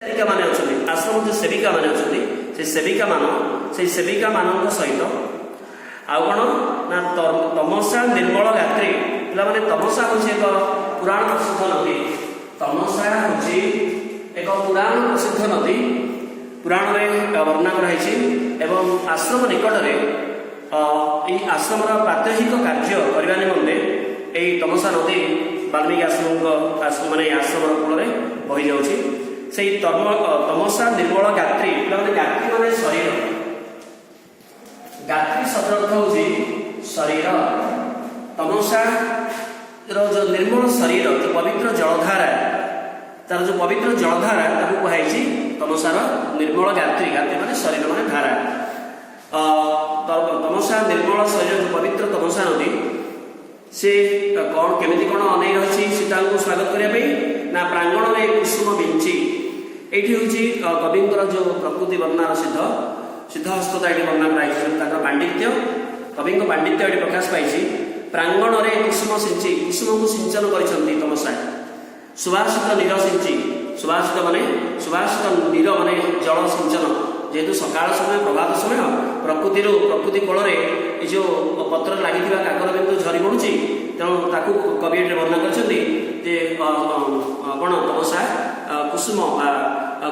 सेविका माने अच्छे आश्रम जो सेविका माने अच्छे से सेविका मान सहित आउ कौन ना तमसा निर्मल गात्री पे तमसा हूँ एक पुराण प्रसिद्ध नदी। तमसा हूँ एक पुराण प्रसिद्ध नदी पुराण में वर्णना कराई एवं आश्रम निकट में आश्रम प्रात्यहिक कार्य करने निमंते यही तमसा नदी वाल्मीकि आश्रम माने आश्रम कूल बही जाऊँगी से तमसा निर्मल गात्री पे गात्री माने शरीर गात्री शब्द अर्थ हूँ शरीर तमसा जो निर्मल शरीर जो पवित्र जलधारा तार जो पवित्र जलधारा कहुई तमसार निर्मल गात्री गात्री माने शरीर माने धारा तमसा निर्मल शरीर जो पवित्र तमसा नदी से कौन केमिति कौन अनै रही स्वागत करने ना प्रांगण में कुसुम बिंची ये हूँ कविंर जो प्रकृति वर्णना सिद्धहस्तता ये वर्णना कराई पांडित्य कवि पांडित्य ये प्रकाश पाई प्रांगण में कुसुम सिंची कुसुम को सिंचन कर तमसा सुभाषित नीर सिंची सुभाषित माने सुभाषित नीर माने जल सिंचन जेहेतु सकाल समय प्रभात समय प्रकृति कोल जो पत्र लगी काकर बिंदु झरी पड़ुची तेणु ताकू कवि वर्णना कर कौन तमसा कुसुम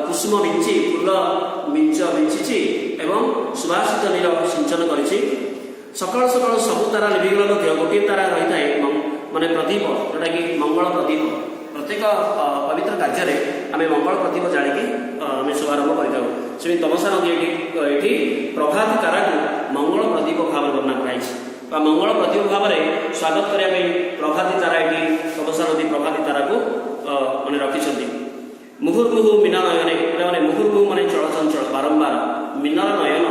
कुसुम बिंची फूल बिंची एवं सुभाषित नीर सिंचन कर सकाल सकाल सबू तारा लिभिगला गोटे तारा रही है माने प्रदीप जोटा कि मंगल प्रदीप प्रत्येक पवित्र कार्य आम मंगल प्रदीप जाणी आम शुभारंभ कर तमसा नदी ये प्रभात तारा को मंगल प्रदीप भाव वर्णना कराई मंगल प्रदीप भाव में स्वागत करने प्रभाती तारा ये तमसा नदी प्रभाती तारा को मैंने रखी मुहुर्मुहु मीना नयन मुहुर्मुहु माने चलचंचल बारंबार मीनर नयन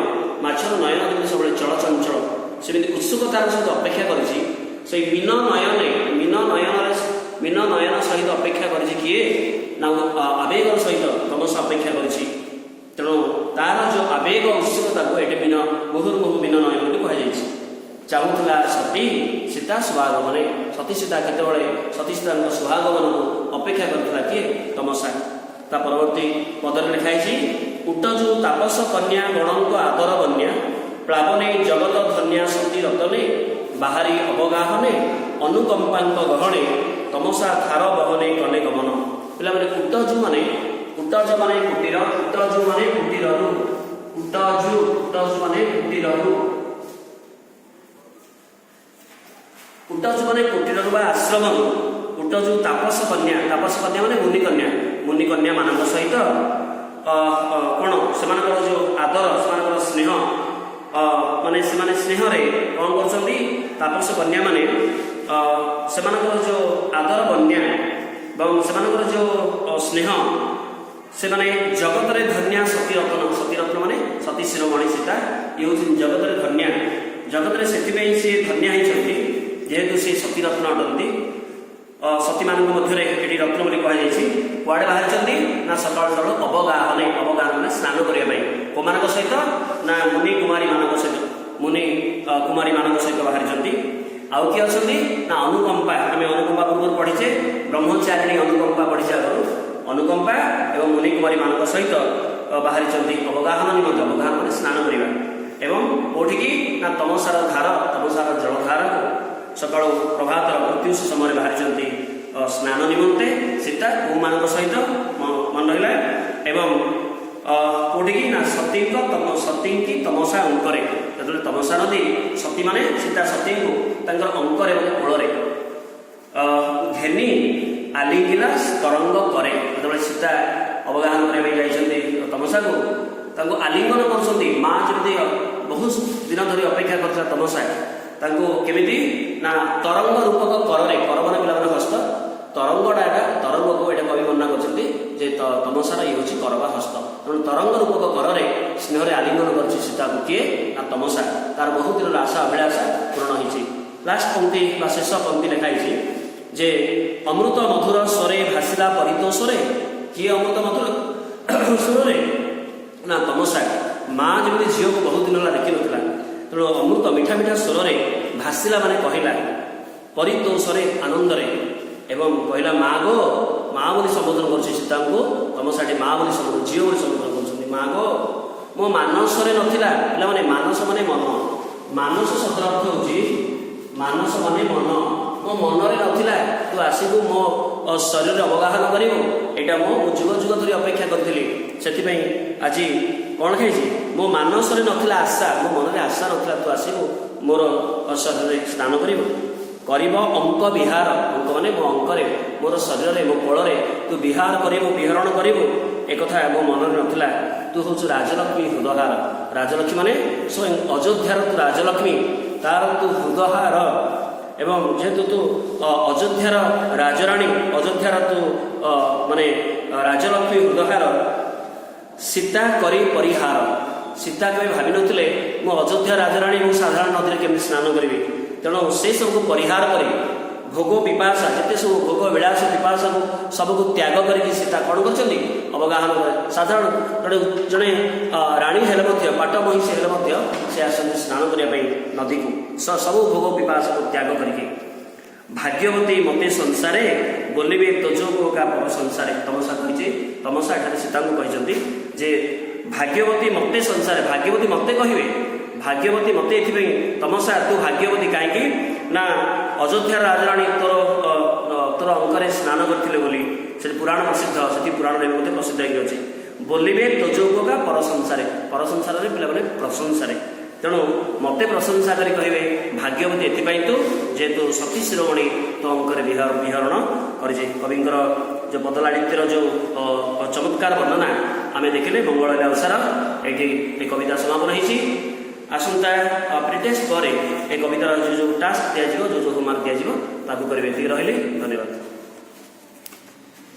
माछर नयन जमी सब चलचंचल सेमती उत्सुकतार सहित अपेक्षा कर मीन नयन सहित अपेक्षा कर किए ना आवेगर सहित तमसा अपेक्षा कर तेणु तार जो आवेग उत्सुकता को ये मीन मुहुर्मुहु मीन नयन कहुई चाहूला सती सीता सुहागमने सती सीता केतबले सती सीता सुहागमन को अपेक्षा करता किए तमसा ता परवर्ती पदर लिखाई उटजु तापस कन्या गणक आदर बन्या प्लावने जगत धन्या सती रतने बाहरी अवगाहने अनुकंपांक गहने तमसा थार बहने कने गमन पे उटजु माने कुटीर उटजु माने कुटीर उटजु माने कुटीर आश्रम उटजु तापस कन्या माने मुनि कन्या मान सहित कौन से जो आदर से स्नेह माने से स्नेह कौन कर तापस कन्या माने से जो आदर बन्या से जो स्नेह से माने जगत रे धन्या सती रत्न माने सती शिरोमणि सीता ये हूँ जगत रे धन्या जगत रे से धन्या होती जेहेतु सी सती रत्न अटंती सती मान मध्य ये रत्न बोली कहुई कुआड़े बाहरी ना सकाल सकाल अवगाहन स्नान करने को मान सहित ना मुनि कुमारी मान सहित मुनि कुमारी मान सहित बाहरी आउ किए अच्छा ना अनुकंपा आम अनुकंपा पूर्व पढ़ीचे ब्रह्मचारिणी अनुकंपा पढ़ीचे आगु अनुकंपा एवं मुनि कुमारी मान सहित बाहरी अवगाहन निमंत अवगाहन मैंने स्नान करवा एवं कौटिकी ना तमसार जलधार को सका प्रभात मृत्युष समय बाहरी स्नान निमंते सीता को मान सहित मन रहा एवं कौटिकी ना सती की तमसा अंकरे जो तमसा नदी सती माने सीता सती को अंकर एवं कूल घेनी आलिंगिला तरंग करे जो सीता अवगाहन करने तमसा को आलिंगन कर माँ जमी बहुत दिन धरी अपेक्षा कर तमसा केमिति ना तरंग रूपक कर मान पे हस्त तरंगटा तरंग को ये कवि वर्णना कर तमसार ये हूँ करवा हस्त तेणु तरंग रूपक कर स्नेह आलिंगन कर सीता को किए ना तमसा तार बहुत दिन आशा अभिलाषा पूर्ण हो लास्ट पंक्ति शेष पंक्ति लिखाई जे अमृत मधुर स्वरे भाषिला परितोषरे किए अमृत मधुर स्वर ना तमसा माँ जमी झील को बहुत दिन है देखी ना तेणु अमृत मीठा मीठा स्वर भाषिला माने कहला परितोषरे आनंदरे एवं कहला माँ गो माँ बोली संबोधन कर सीता को ତମସା ଏଠି ମା ବୋଲି ସମ୍ବୋଧନ, ଝିଅ ବୋଲି ସମ୍ବୋଧନ କରୁଛନ୍ତି। ମା ଗୋ ମୋ ମାନସରେ ନଥିଲା। ପିଲାମାନେ ମାନସ ମାନେ ମନ, ମାନସ ଶବ୍ଦର ଅର୍ଥ ହେଉଛି ମାନସ ମାନେ ମନ। ମୋ ମନରେ ନଥିଲା ତୁ ଆସିବୁ ମୋ ଶରୀରରେ ଅବଗାହନ କରିବୁ, ଏଇଟା ମୁଁ ଯୁଗ ଯୁଗ ଧରି ଅପେକ୍ଷା କରିଥିଲି। ସେଥିପାଇଁ ଆଜି କ'ଣ ହେଇଛି, ମୋ ମାନସରେ ନଥିଲା ଆଶା, ମୋ ମନରେ ଆଶା ନଥିଲା ତୁ ଆସିବୁ ମୋର ଶରୀରରେ ସ୍ନାନ କରିବୁ। କରିବ ଅଙ୍କ ବିହାର, ଅଙ୍କ ମାନେ ମୋ ଅଙ୍କରେ, ମୋର ଶରୀରରେ, ମୋ କୋଳରେ ତୁ ବିହାର କରିବୁ, ବିହରଣ କରିବୁ, ଏକଥା ମୋ ମନରେ ନଥିଲା। ତୁ ହେଉଛୁ ରାଜଲକ୍ଷ୍ମୀ ହୃଦହାର। ରାଜଲକ୍ଷ୍ମୀ ମାନେ ସ୍ୱୟଂ ଅଯୋଧ୍ୟାର ତୁ ରାଜଲକ୍ଷ୍ମୀ, ତାର ତୁ ହୃଦହାର। ଏବଂ ଯେହେତୁ ତୁ ଅଯୋଧ୍ୟାର ରାଜରାଣୀ, ଅଯୋଧ୍ୟାର ତୁ ମାନେ ରାଜଲକ୍ଷ୍ମୀ ହୃଦହାର, ସୀତା କରି ପରିହାର। ସୀତା କେବେ ଭାବିନଥିଲେ ମୁଁ ଅଯୋଧ୍ୟା ରାଜରାଣୀ ମୁଁ ସାଧାରଣ ନଦୀରେ କେମିତି ସ୍ନାନ କରିବି। ତେଣୁ ସେ ସବୁକୁ ପରିହାର କରି ଭୋଗ ପିପାସା, ଯେତେ ସବୁ ଭୋଗ ବିଳାସ ପିପାସାକୁ ସବୁକୁ ତ୍ୟାଗ କରିକି ସୀତା କ'ଣ କରିଛନ୍ତି, ଅବଗାହନ କରେ। ସାଧାରଣ ଜଣେ ରାଣୀ ହେଲେ ମଧ୍ୟ, ପାଟ ମହିଷୀ ହେଲେ ମଧ୍ୟ ସେ ଆସନ୍ତି ସ୍ନାନ କରିବା ପାଇଁ ନଦୀକୁ, ସବୁ ଭୋଗ ପିପାସାକୁ ତ୍ୟାଗ କରିକି। ଭାଗ୍ୟବତୀ ମତେ ସଂସାରେ ବୋଲିବେ ତୋଜକୁ କା ପର ସଂସାରେ। ତମସା କହିଛି, ତମସା ଏଠାରେ ସୀତାଙ୍କୁ କହିଛନ୍ତି ଯେ ଭାଗ୍ୟବତୀ ମତେ ସଂସାରେ, ଭାଗ୍ୟବତୀ ମତେ କହିବେ। ଭାଗ୍ୟବତୀ ମତେ ଏଥିପାଇଁ, ତମସା ତୁ ଭାଗ୍ୟବତୀ କାହିଁକି ନା ଅଯୋଧ୍ୟାର ରାଜରାଣୀ ତୋର ଅଙ୍କରେ ସ୍ନାନ କରିଥିଲେ ବୋଲି ସେଠି ପୁରାଣ ପ୍ରସିଦ୍ଧ, ସେଠି ପୁରାଣରେ ମଧ୍ୟ ପ୍ରସିଦ୍ଧ ହେଇକି ଅଛି। ବୋଲିବେ ତୋଜୌକା ପର ସଂସାରେ, ପର ସଂସାରରେ ପିଲାମାନେ ପ୍ରଶଂସାରେ। ତେଣୁ ମୋତେ ପ୍ରଶଂସା କରି କହିବେ ଭାଗ୍ୟବତୀ ଏଥିପାଇଁ ତୁ ଯେହେତୁ ସତୀ ଶିରୋମଣି ତୋ ଅଙ୍କରେ ବିହରଣ କରିଛି। କବିଙ୍କର ଯେଉଁ ପଦଲାଳିତ୍ୟର ଯେଉଁ ଚମତ୍କାର ବର୍ଣ୍ଣନା ଆମେ ଦେଖିଲେ ମଙ୍ଗଳ ଅବସର ଏଠି ଏ କବିତା ସମାପନ ହେଇଛି। ଆସନ୍ତା ପ୍ରିଟେଷ୍ଟ ପରେ ଏ କବିତାର ଯେଉଁ ଟାସ୍କ ଦିଆଯିବ, ଯେଉଁ ହୋମୱାର୍କ ଦିଆଯିବ ତାକୁ କରିବେ। ଏତିକି ରହିଲେ, ଧନ୍ୟବାଦ।